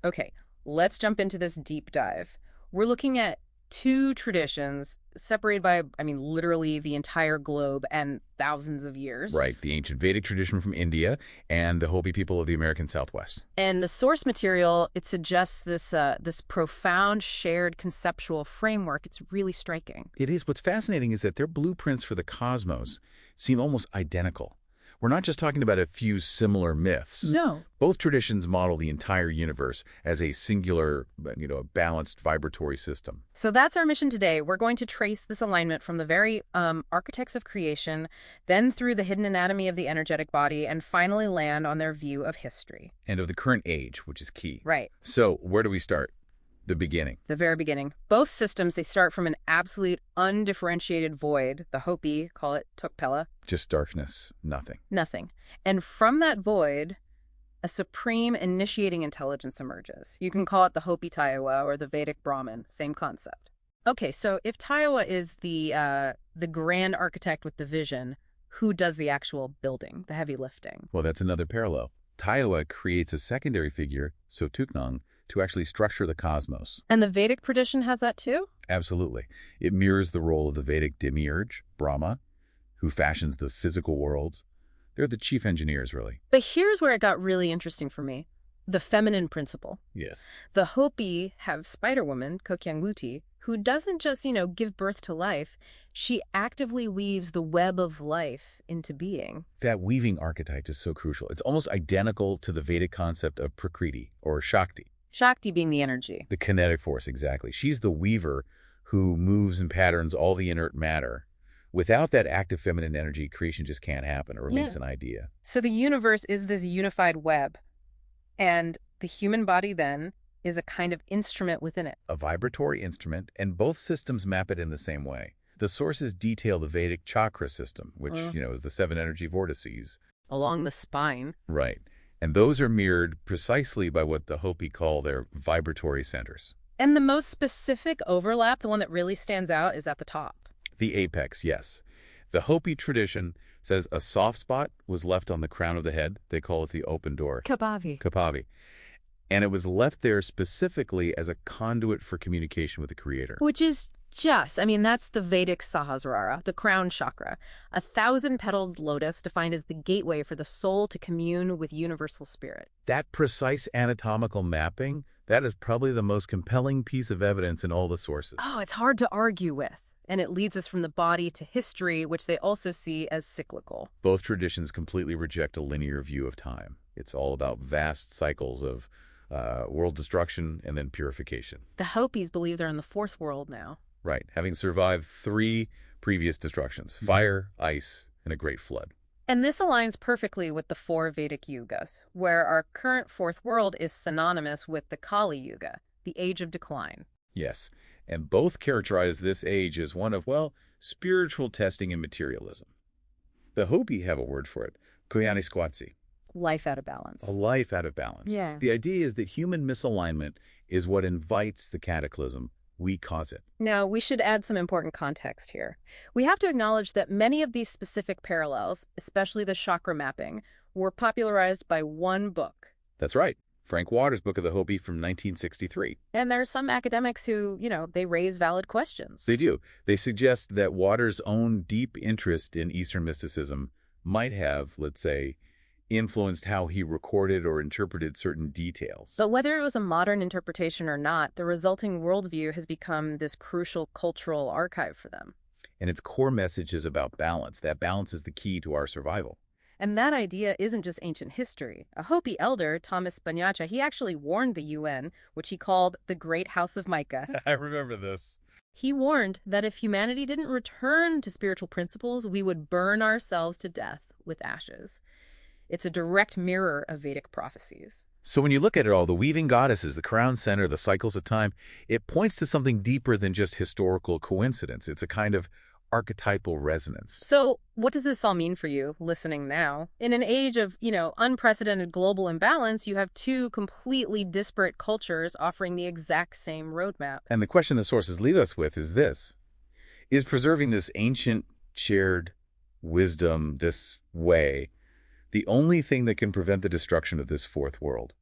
Okay, let's jump into this deep dive. We're looking at two traditions separated by, literally the entire globe and thousands of years. Right, the ancient Vedic tradition from India and the Hopi people of the American Southwest. And the source material, it suggests this profound shared conceptual framework. It's really striking. It is. What's fascinating is that their blueprints for the cosmos seem almost identical. We're not just talking about a few similar myths. No. Both traditions model the entire universe as a singular, balanced vibratory system. So that's our mission today. We're going to trace this alignment from the very architects of creation, then through the hidden anatomy of the energetic body, and finally land on their view of history. And of the current age, which is key. Right. So where do we start? The beginning. The very beginning. Both systems, they start from an absolute undifferentiated void. The Hopi call it Tukpela. Just darkness, nothing. Nothing. And from that void, a supreme initiating intelligence emerges. You can call it the Hopi Taiwa or the Vedic Brahman, same concept. Okay, so if Taiwa is the grand architect with the vision, who does the actual building, the heavy lifting? Well, that's another parallel. Taiwa creates a secondary figure, Sotuknang, to actually structure the cosmos. And the Vedic tradition has that too? Absolutely. It mirrors the role of the Vedic demiurge, Brahma, who fashions the physical worlds. They're the chief engineers, really. But here's where it got really interesting for me. The feminine principle. Yes. The Hopi have Spider-Woman, Kokyangwuti, who doesn't just, give birth to life. She actively weaves the web of life into being. That weaving archetype is so crucial. It's almost identical to the Vedic concept of Prakriti, or Shakti. Shakti being the energy. The kinetic force, exactly. She's the weaver who moves and patterns all the inert matter. Without that active feminine energy, creation just can't happen. It remains an idea. So the universe is this unified web, and the human body then is a kind of instrument within it. A vibratory instrument, and both systems map it in the same way. The sources detail the Vedic chakra system, which, is the 7 energy vortices. Along the spine. Right. And those are mirrored precisely by what the Hopi call their vibratory centers. And the most specific overlap, the one that really stands out, is at the top. The apex, yes. The Hopi tradition says a soft spot was left on the crown of the head. They call it the open door. Kapavi. And it was left there specifically as a conduit for communication with the Creator. Which is that's the Vedic Sahasrara, the crown chakra, a 1,000-petaled lotus defined as the gateway for the soul to commune with universal spirit. That precise anatomical mapping, that is probably the most compelling piece of evidence in all the sources. Oh, it's hard to argue with. And it leads us from the body to history, which they also see as cyclical. Both traditions completely reject a linear view of time. It's all about vast cycles of world destruction and then purification. The Hopis believe they're in the 4th world now. Right, having survived 3 previous destructions, fire, ice, and a great flood. And this aligns perfectly with the 4 Vedic yugas, where our current 4th world is synonymous with the Kali Yuga, the age of decline. Yes, and both characterize this age as one of, spiritual testing and materialism. The Hopi have a word for it, Koyanisquatsi. Life out of balance. A life out of balance. Yeah. The idea is that human misalignment is what invites the cataclysm. We cause it. Now, we should add some important context here. We have to acknowledge that many of these specific parallels, especially the chakra mapping, were popularized by one book. That's right. Frank Waters' Book of the Hopi from 1963. And there are some academics who, they raise valid questions. They do. They suggest that Waters' own deep interest in Eastern mysticism might have, let's say, influenced how he recorded or interpreted certain details. But whether it was a modern interpretation or not, the resulting worldview has become this crucial cultural archive for them. And its core message is about balance. That balance is the key to our survival. And that idea isn't just ancient history. A Hopi elder, Thomas Banyacha, he actually warned the UN, which he called the Great House of Micah. I remember this. He warned that if humanity didn't return to spiritual principles, we would burn ourselves to death with ashes. It's a direct mirror of Vedic prophecies. So when you look at it all, the weaving goddesses, the crown center, the cycles of time, it points to something deeper than just historical coincidence. It's a kind of archetypal resonance. So what does this all mean for you, listening now? In an age of, unprecedented global imbalance, you have 2 completely disparate cultures offering the exact same roadmap. And the question the sources leave us with is this. Is preserving this ancient shared wisdom this way the only thing that can prevent the destruction of this 4th world?